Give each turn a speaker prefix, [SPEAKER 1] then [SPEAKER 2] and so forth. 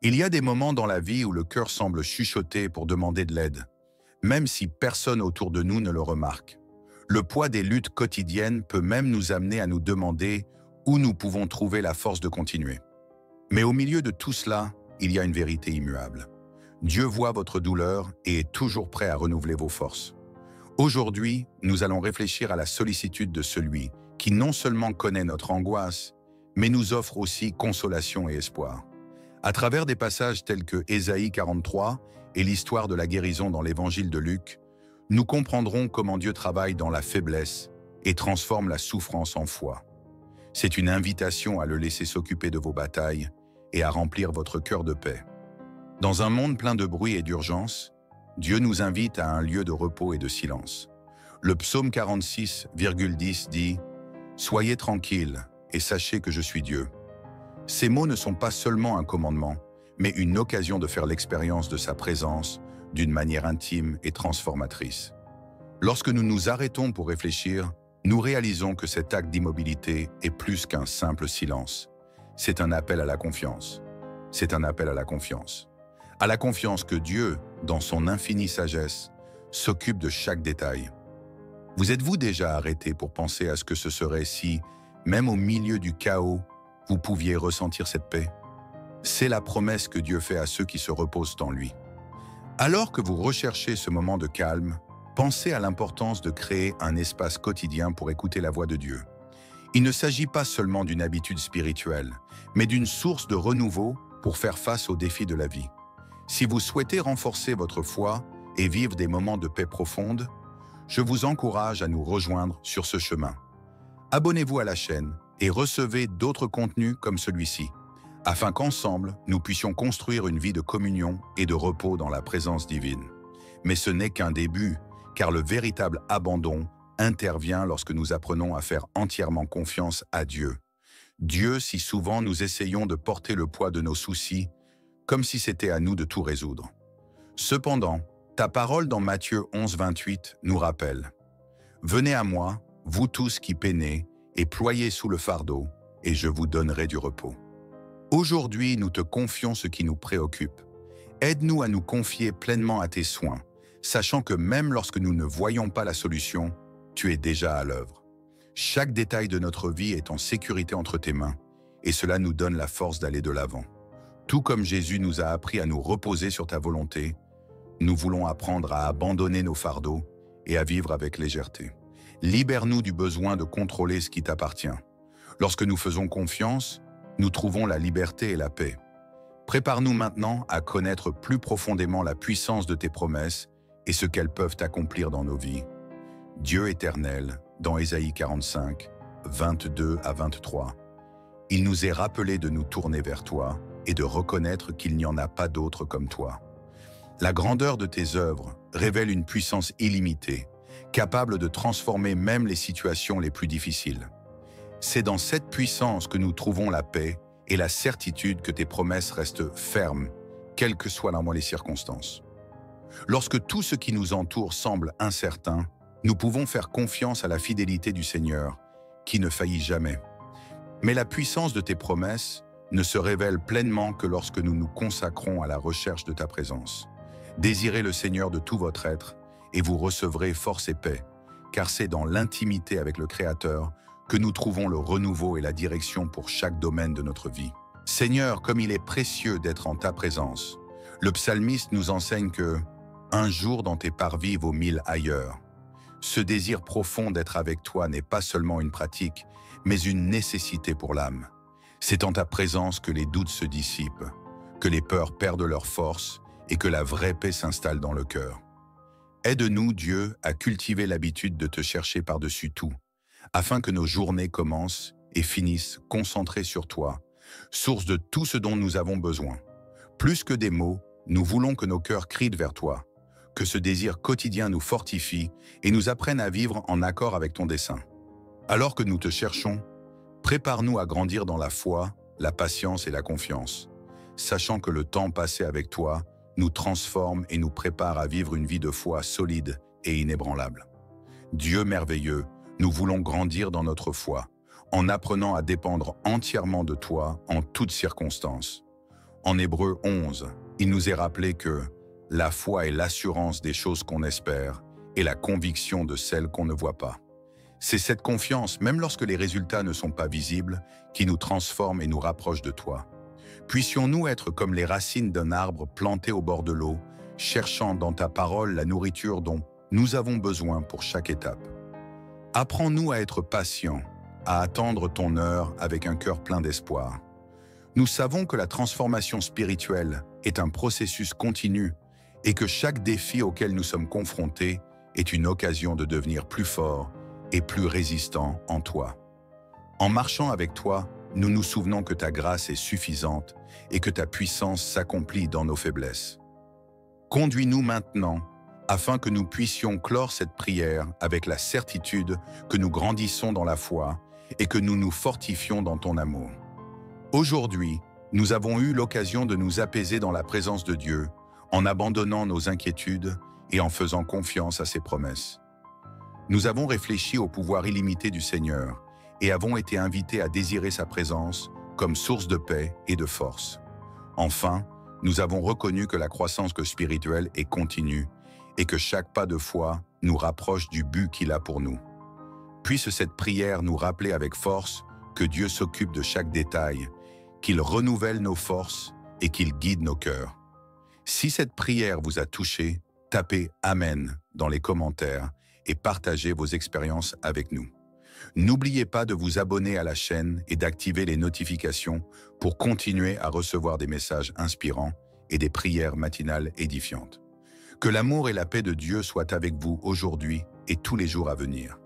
[SPEAKER 1] Il y a des moments dans la vie où le cœur semble chuchoter pour demander de l'aide, même si personne autour de nous ne le remarque. Le poids des luttes quotidiennes peut même nous amener à nous demander où nous pouvons trouver la force de continuer. Mais au milieu de tout cela, il y a une vérité immuable. Dieu voit votre douleur et est toujours prêt à renouveler vos forces. Aujourd'hui, nous allons réfléchir à la sollicitude de celui qui non seulement connaît notre angoisse, mais nous offre aussi consolation et espoir. À travers des passages tels que Ésaïe 43 et l'histoire de la guérison dans l'évangile de Luc, nous comprendrons comment Dieu travaille dans la faiblesse et transforme la souffrance en foi. C'est une invitation à le laisser s'occuper de vos batailles et à remplir votre cœur de paix. Dans un monde plein de bruit et d'urgence, Dieu nous invite à un lieu de repos et de silence. Le psaume 46,10 dit « Soyez tranquilles et sachez que je suis Dieu ». Ces mots ne sont pas seulement un commandement, mais une occasion de faire l'expérience de sa présence d'une manière intime et transformatrice. Lorsque nous nous arrêtons pour réfléchir, nous réalisons que cet acte d'immobilité est plus qu'un simple silence. C'est un appel à la confiance. C'est un appel à la confiance. À la confiance que Dieu, dans son infinie sagesse, s'occupe de chaque détail. Vous êtes-vous déjà arrêté pour penser à ce que ce serait si, même au milieu du chaos, vous pouviez ressentir cette paix? C'est la promesse que Dieu fait à ceux qui se reposent en lui. Alors que vous recherchez ce moment de calme, pensez à l'importance de créer un espace quotidien pour écouter la voix de Dieu. Il ne s'agit pas seulement d'une habitude spirituelle, mais d'une source de renouveau pour faire face aux défis de la vie. Si vous souhaitez renforcer votre foi et vivre des moments de paix profonde, je vous encourage à nous rejoindre sur ce chemin. Abonnez-vous à la chaîne et recevez d'autres contenus comme celui-ci, afin qu'ensemble, nous puissions construire une vie de communion et de repos dans la présence divine. Mais ce n'est qu'un début, car le véritable abandon intervient lorsque nous apprenons à faire entièrement confiance à Dieu. Dieu, si souvent nous essayons de porter le poids de nos soucis, comme si c'était à nous de tout résoudre. Cependant, ta parole dans Matthieu 11,28 nous rappelle « Venez à moi, vous tous qui peinez, et ployez sous le fardeau, et je vous donnerai du repos. » Aujourd'hui, nous te confions ce qui nous préoccupe. Aide-nous à nous confier pleinement à tes soins, sachant que même lorsque nous ne voyons pas la solution, tu es déjà à l'œuvre. Chaque détail de notre vie est en sécurité entre tes mains, et cela nous donne la force d'aller de l'avant. Tout comme Jésus nous a appris à nous reposer sur ta volonté, nous voulons apprendre à abandonner nos fardeaux et à vivre avec légèreté. Libère-nous du besoin de contrôler ce qui t'appartient. Lorsque nous faisons confiance, nous trouvons la liberté et la paix. Prépare-nous maintenant à connaître plus profondément la puissance de tes promesses et ce qu'elles peuvent accomplir dans nos vies. Dieu éternel, dans Ésaïe 45, 22 à 23, il nous est rappelé de nous tourner vers toi et de reconnaître qu'il n'y en a pas d'autre comme toi. La grandeur de tes œuvres révèle une puissance illimitée, capable de transformer même les situations les plus difficiles. C'est dans cette puissance que nous trouvons la paix et la certitude que tes promesses restent fermes, quelles que soient les circonstances. Lorsque tout ce qui nous entoure semble incertain, nous pouvons faire confiance à la fidélité du Seigneur, qui ne faillit jamais. Mais la puissance de tes promesses ne se révèle pleinement que lorsque nous nous consacrons à la recherche de ta présence. Désirez le Seigneur de tout votre être, et vous recevrez force et paix, car c'est dans l'intimité avec le Créateur que nous trouvons le renouveau et la direction pour chaque domaine de notre vie. Seigneur, comme il est précieux d'être en ta présence, le psalmiste nous enseigne que « un jour dans tes parvis vaut 1000 ailleurs ». Ce désir profond d'être avec toi n'est pas seulement une pratique, mais une nécessité pour l'âme. C'est en ta présence que les doutes se dissipent, que les peurs perdent leur force et que la vraie paix s'installe dans le cœur. Aide-nous, Dieu, à cultiver l'habitude de te chercher par-dessus tout, afin que nos journées commencent et finissent concentrées sur toi, source de tout ce dont nous avons besoin. Plus que des mots, nous voulons que nos cœurs crient vers toi, que ce désir quotidien nous fortifie et nous apprenne à vivre en accord avec ton dessein. Alors que nous te cherchons, prépare-nous à grandir dans la foi, la patience et la confiance, sachant que le temps passé avec toi nous transforme et nous prépare à vivre une vie de foi solide et inébranlable. Dieu merveilleux, nous voulons grandir dans notre foi, en apprenant à dépendre entièrement de toi en toutes circonstances. En Hébreux 11, il nous est rappelé que la foi est l'assurance des choses qu'on espère et la conviction de celles qu'on ne voit pas. C'est cette confiance, même lorsque les résultats ne sont pas visibles, qui nous transforme et nous rapproche de toi. Puissions-nous être comme les racines d'un arbre planté au bord de l'eau, cherchant dans ta parole la nourriture dont nous avons besoin pour chaque étape. Apprends-nous à être patients, à attendre ton heure avec un cœur plein d'espoir. Nous savons que la transformation spirituelle est un processus continu et que chaque défi auquel nous sommes confrontés est une occasion de devenir plus fort et plus résistant en toi. En marchant avec toi, nous nous souvenons que ta grâce est suffisante et que ta puissance s'accomplit dans nos faiblesses. Conduis-nous maintenant afin que nous puissions clore cette prière avec la certitude que nous grandissons dans la foi et que nous nous fortifions dans ton amour. Aujourd'hui, nous avons eu l'occasion de nous apaiser dans la présence de Dieu en abandonnant nos inquiétudes et en faisant confiance à ses promesses. Nous avons réfléchi au pouvoir illimité du Seigneur et avons été invités à désirer sa présence comme source de paix et de force. Enfin, nous avons reconnu que la croissance spirituelle est continue et que chaque pas de foi nous rapproche du but qu'il a pour nous. Puisse cette prière nous rappeler avec force que Dieu s'occupe de chaque détail, qu'il renouvelle nos forces et qu'il guide nos cœurs. Si cette prière vous a touché, tapez « Amen » dans les commentaires et partagez vos expériences avec nous. N'oubliez pas de vous abonner à la chaîne et d'activer les notifications pour continuer à recevoir des messages inspirants et des prières matinales édifiantes. Que l'amour et la paix de Dieu soient avec vous aujourd'hui et tous les jours à venir.